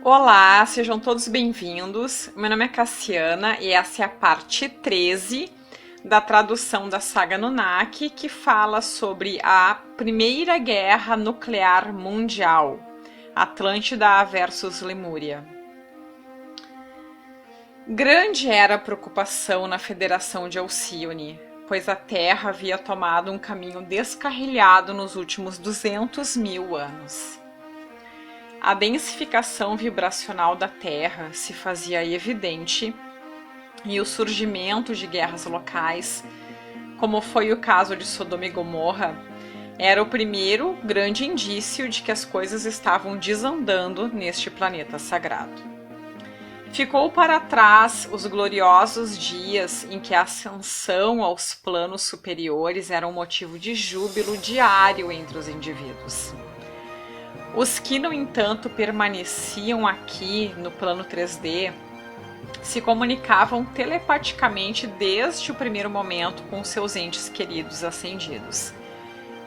Olá, sejam todos bem-vindos. Meu nome é Cassiana e essa é a parte 13 da tradução da saga Anunnaki, que fala sobre a Primeira Guerra Nuclear Mundial, Atlântida versus Lemúria. Grande era a preocupação na Federação de Alcione, pois a Terra havia tomado um caminho descarrilhado nos últimos 200 mil anos. A densificação vibracional da Terra se fazia evidente e o surgimento de guerras locais, como foi o caso de Sodoma e Gomorra, era o primeiro grande indício de que as coisas estavam desandando neste planeta sagrado. Ficou para trás os gloriosos dias em que a ascensão aos planos superiores era um motivo de júbilo diário entre os indivíduos. Os que, no entanto, permaneciam aqui no plano 3D se comunicavam telepaticamente desde o primeiro momento com seus entes queridos ascendidos.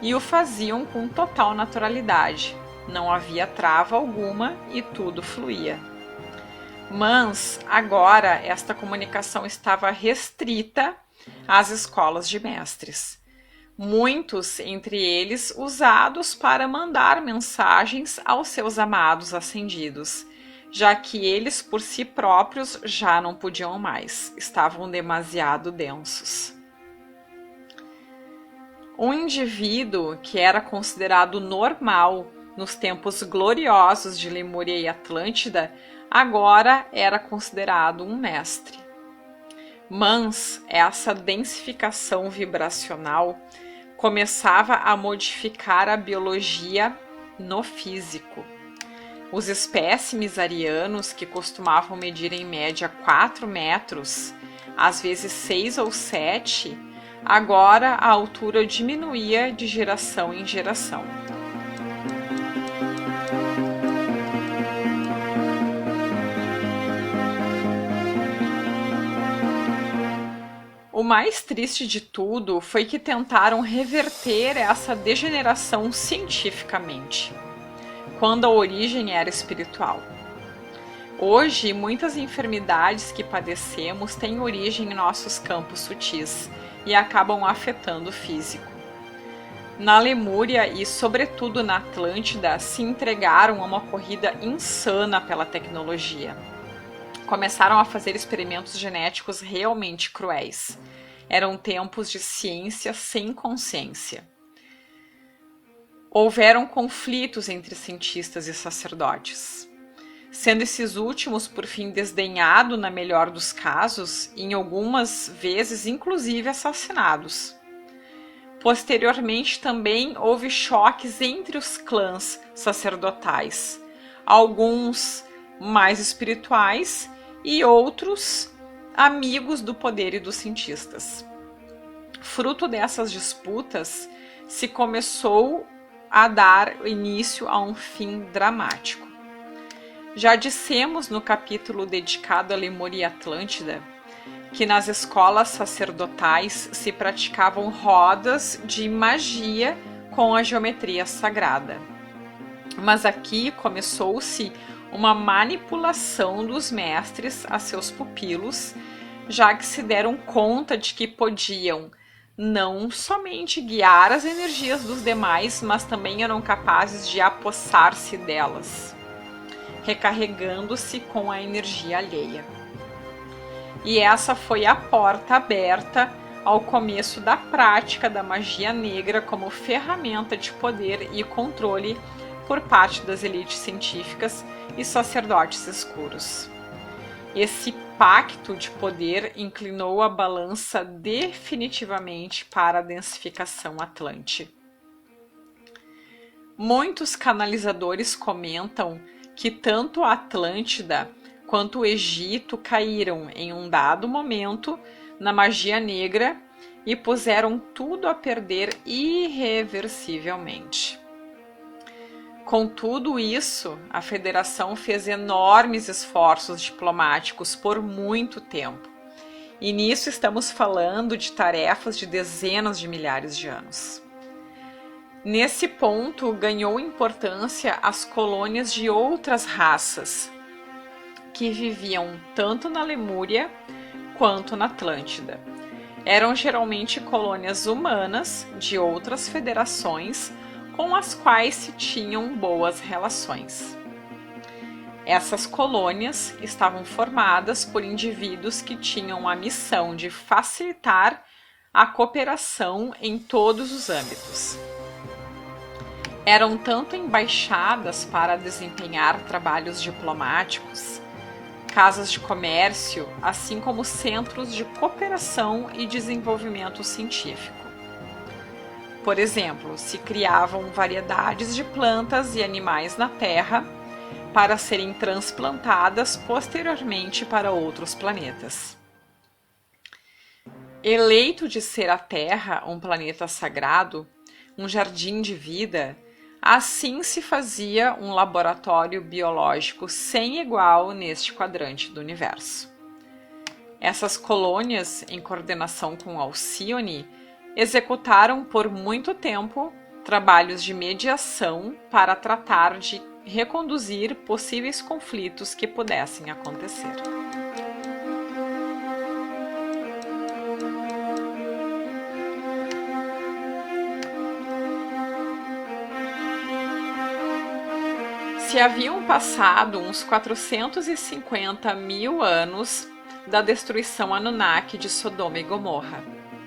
E o faziam com total naturalidade. Não havia trava alguma e tudo fluía. Mas, agora, esta comunicação estava restrita às escolas de mestres. Muitos entre eles usados para mandar mensagens aos seus amados ascendidos, já que eles por si próprios já não podiam mais, estavam demasiado densos. Um indivíduo que era considerado normal nos tempos gloriosos de Lemúria e Atlântida, agora era considerado um mestre. Mas essa densificação vibracional começava a modificar a biologia no físico. Os espécimes arianos, que costumavam medir em média 4 metros, às vezes 6 ou 7, agora a altura diminuía de geração em geração. O mais triste de tudo foi que tentaram reverter essa degeneração cientificamente, quando a origem era espiritual. Hoje, muitas enfermidades que padecemos têm origem em nossos campos sutis e acabam afetando o físico. Na Lemúria e, sobretudo, na Atlântida, se entregaram a uma corrida insana pela tecnologia. Começaram a fazer experimentos genéticos realmente cruéis. Eram tempos de ciência sem consciência. Houveram conflitos entre cientistas e sacerdotes, sendo esses últimos, por fim, desdenhados na melhor dos casos, e em algumas vezes, inclusive, assassinados. Posteriormente, também houve choques entre os clãs sacerdotais, alguns mais espirituais e outros amigos do poder e dos cientistas. Fruto dessas disputas, se começou a dar início a um fim dramático. Já dissemos no capítulo dedicado a Lemúria e Atlântida que nas escolas sacerdotais se praticavam rodas de magia com a geometria sagrada. Mas aqui começou-se uma manipulação dos mestres a seus pupilos, já que se deram conta de que podiam não somente guiar as energias dos demais, mas também eram capazes de apossar-se delas, recarregando-se com a energia alheia. E essa foi a porta aberta ao começo da prática da magia negra como ferramenta de poder e controle por parte das elites científicas e sacerdotes escuros. Esse pacto de poder inclinou a balança definitivamente para a densificação atlante. Muitos canalizadores comentam que tanto a Atlântida quanto o Egito caíram em um dado momento na magia negra e puseram tudo a perder irreversivelmente. Com tudo isso, a Federação fez enormes esforços diplomáticos por muito tempo. E nisso estamos falando de tarefas de dezenas de milhares de anos. Nesse ponto, ganhou importância as colônias de outras raças, que viviam tanto na Lemúria quanto na Atlântida. Eram geralmente colônias humanas de outras federações com as quais se tinham boas relações. Essas colônias estavam formadas por indivíduos que tinham a missão de facilitar a cooperação em todos os âmbitos. Eram tanto embaixadas para desempenhar trabalhos diplomáticos, casas de comércio, assim como centros de cooperação e desenvolvimento científico. Por exemplo, se criavam variedades de plantas e animais na Terra para serem transplantadas posteriormente para outros planetas. Eleito de ser a Terra um planeta sagrado, um jardim de vida, assim se fazia um laboratório biológico sem igual neste quadrante do universo. Essas colônias, em coordenação com Alcione, executaram por muito tempo trabalhos de mediação para tratar de reconduzir possíveis conflitos que pudessem acontecer. Se haviam passado uns 450 mil anos da destruição Anunnaki de Sodoma e Gomorra,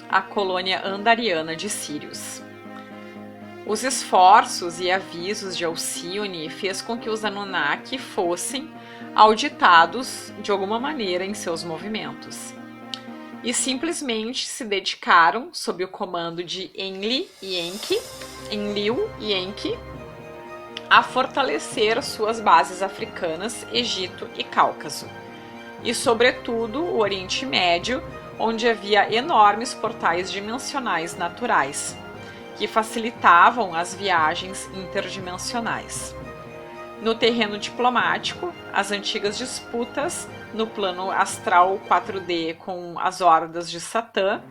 a colônia andariana de Sírius. Os esforços e avisos de Alcione fez com que os Anunnaki fossem auditados de alguma maneira em seus movimentos e simplesmente se dedicaram, sob o comando de Enlil e Enki, a fortalecer suas bases africanas, Egito e Cáucaso, e sobretudo o Oriente Médio, onde havia enormes portais dimensionais naturais, que facilitavam as viagens interdimensionais. No terreno diplomático, as antigas disputas no plano astral 4D com as hordas de Satã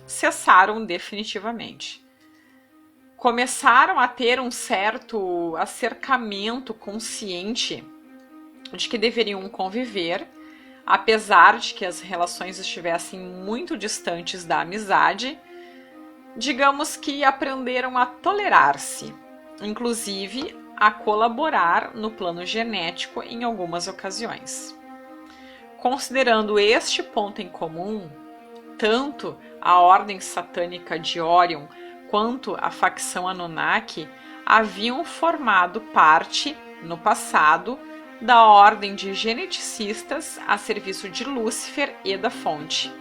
cessaram definitivamente. Começaram a ter um certo acercamento consciente de que deveriam conviver, apesar de que as relações estivessem muito distantes da amizade. Digamos que aprenderam a tolerar-se, inclusive a colaborar no plano genético em algumas ocasiões. Considerando este ponto em comum, tanto a ordem satânica de Órion quanto a facção Anunnaki haviam formado parte, no passado, da ordem de geneticistas a serviço de Lúcifer e da Fonte.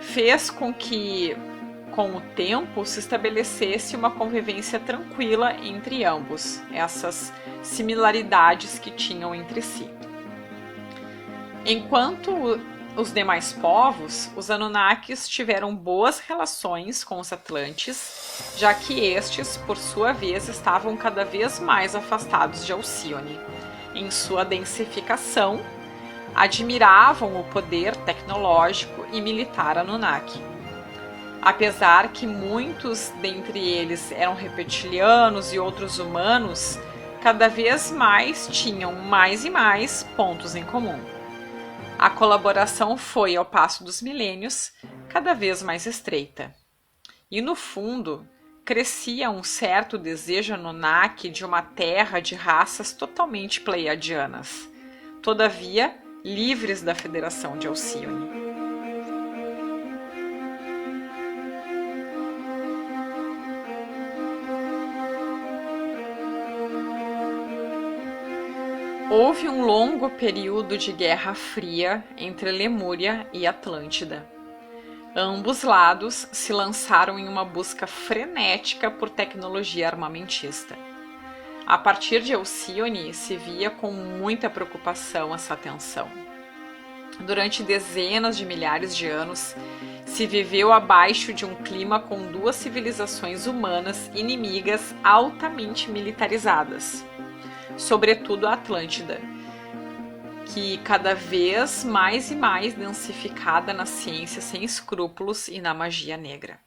Fez com que, com o tempo, se estabelecesse uma convivência tranquila entre ambos, essas similaridades que tinham entre si. Enquanto os demais povos, os Anunnakis tiveram boas relações com os Atlantes, já que estes, por sua vez, estavam cada vez mais afastados de Alcione. Em sua densificação, admiravam o poder tecnológico e militar Anunnaki. Apesar que muitos dentre eles eram reptilianos e outros humanos, cada vez mais tinham mais e mais pontos em comum. A colaboração foi, ao passo dos milênios, cada vez mais estreita. E, no fundo, crescia um certo desejo Anunnaki de uma terra de raças totalmente pleiadianas, todavia livres da Federação de Alcione. Houve um longo período de Guerra Fria entre Lemúria e Atlântida. Ambos lados se lançaram em uma busca frenética por tecnologia armamentista. A partir de Alcione, se via com muita preocupação essa tensão. Durante dezenas de milhares de anos, se viveu abaixo de um clima com duas civilizações humanas inimigas altamente militarizadas, sobretudo a Atlântida, que cada vez mais e mais densificada na ciência sem escrúpulos e na magia negra.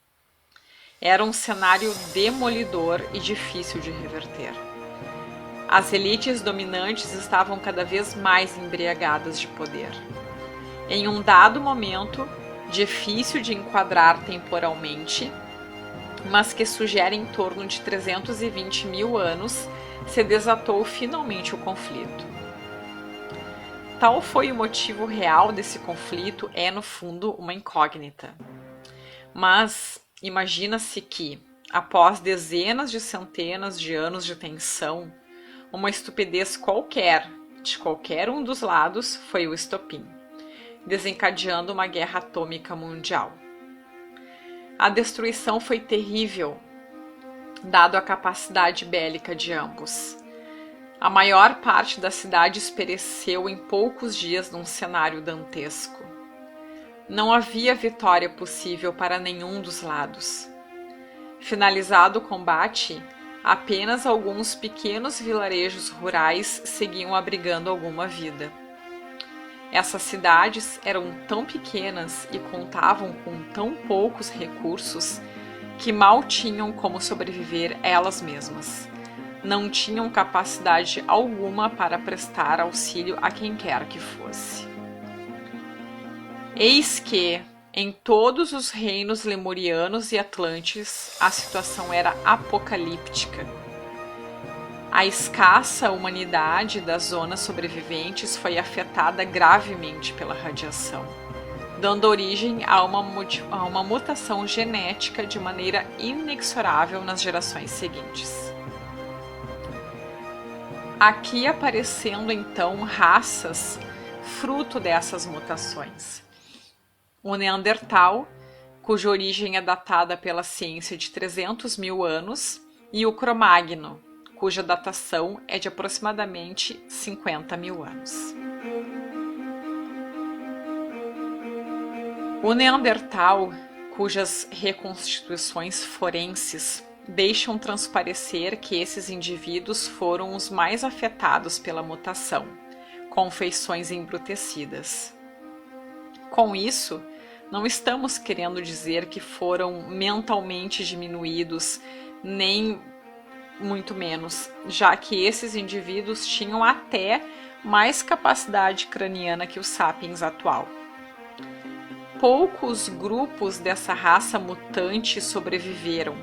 Era um cenário demolidor e difícil de reverter. As elites dominantes estavam cada vez mais embriagadas de poder. Em um dado momento, difícil de enquadrar temporalmente, mas que sugere em torno de 320 mil anos, se desatou finalmente o conflito. Tal foi o motivo real desse conflito é, no fundo, uma incógnita. Mas imagina-se que, após dezenas de centenas de anos de tensão, uma estupidez qualquer, de qualquer um dos lados, foi o estopim, desencadeando uma guerra atômica mundial. A destruição foi terrível, dado a capacidade bélica de ambos. A maior parte das cidades pereceu em poucos dias num cenário dantesco. Não havia vitória possível para nenhum dos lados. Finalizado o combate, apenas alguns pequenos vilarejos rurais seguiam abrigando alguma vida. Essas cidades eram tão pequenas e contavam com tão poucos recursos que mal tinham como sobreviver elas mesmas. Não tinham capacidade alguma para prestar auxílio a quem quer que fosse. Eis que, em todos os reinos lemurianos e atlantes, a situação era apocalíptica. A escassa humanidade das zonas sobreviventes foi afetada gravemente pela radiação, dando origem a uma mutação genética de maneira inexorável nas gerações seguintes. Aqui aparecendo então raças fruto dessas mutações. O Neandertal, cuja origem é datada pela ciência de 300 mil anos, e o Cro-Magno, cuja datação é de aproximadamente 50 mil anos. O Neandertal, cujas reconstituições forenses deixam transparecer que esses indivíduos foram os mais afetados pela mutação, com feições embrutecidas. Com isso, não estamos querendo dizer que foram mentalmente diminuídos, nem muito menos, já que esses indivíduos tinham até mais capacidade craniana que o sapiens atual. Poucos grupos dessa raça mutante sobreviveram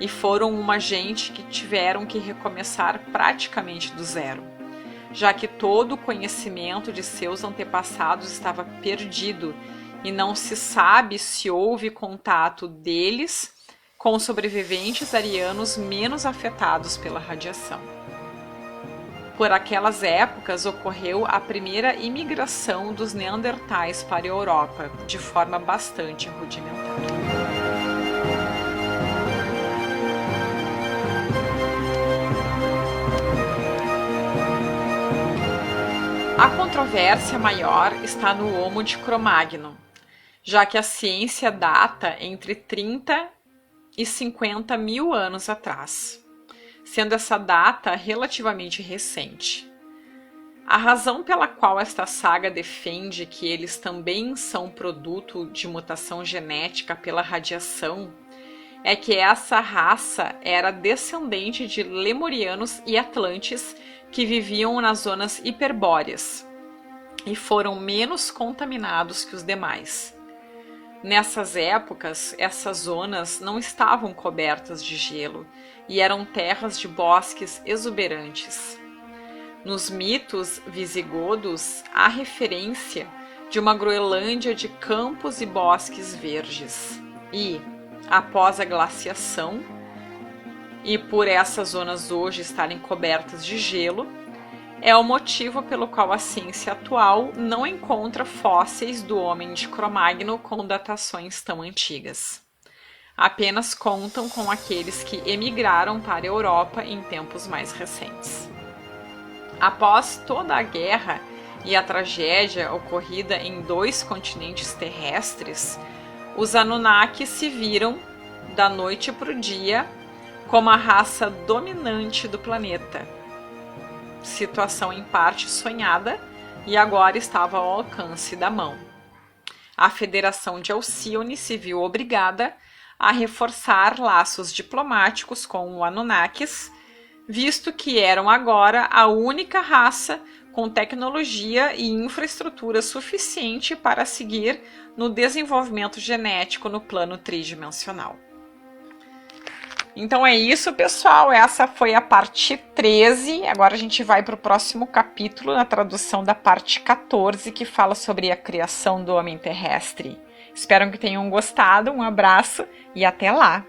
e foram uma gente que tiveram que recomeçar praticamente do zero, já que todo o conhecimento de seus antepassados estava perdido e não se sabe se houve contato deles com sobreviventes arianos menos afetados pela radiação. Por aquelas épocas ocorreu a primeira imigração dos neandertais para a Europa, de forma bastante rudimentar. A controvérsia maior está no Homo de Cro-Magno, já que a ciência data entre 30 e 50 mil anos atrás, sendo essa data relativamente recente. A razão pela qual esta saga defende que eles também são produto de mutação genética pela radiação é que essa raça era descendente de lemurianos e atlantes que viviam nas zonas hiperbóreas e foram menos contaminados que os demais. Nessas épocas, essas zonas não estavam cobertas de gelo e eram terras de bosques exuberantes. Nos mitos visigodos, há referência de uma Groenlândia de campos e bosques verdes. E, após a glaciação, e por essas zonas hoje estarem cobertas de gelo, é o motivo pelo qual a ciência atual não encontra fósseis do homem de Cro-Magno com datações tão antigas. Apenas contam com aqueles que emigraram para a Europa em tempos mais recentes. Após toda a guerra e a tragédia ocorrida em 2 continentes terrestres, os Anunnaki se viram, da noite para o dia, como a raça dominante do planeta. Situação em parte sonhada e agora estava ao alcance da mão. A Federação de Alcione se viu obrigada a reforçar laços diplomáticos com o Anunnakis, visto que eram agora a única raça com tecnologia e infraestrutura suficiente para seguir no desenvolvimento genético no plano tridimensional. Então é isso, pessoal. Essa foi a parte 13. Agora a gente vai para o próximo capítulo, na tradução da parte 14, que fala sobre a criação do homem terrestre. Espero que tenham gostado. Um abraço e até lá!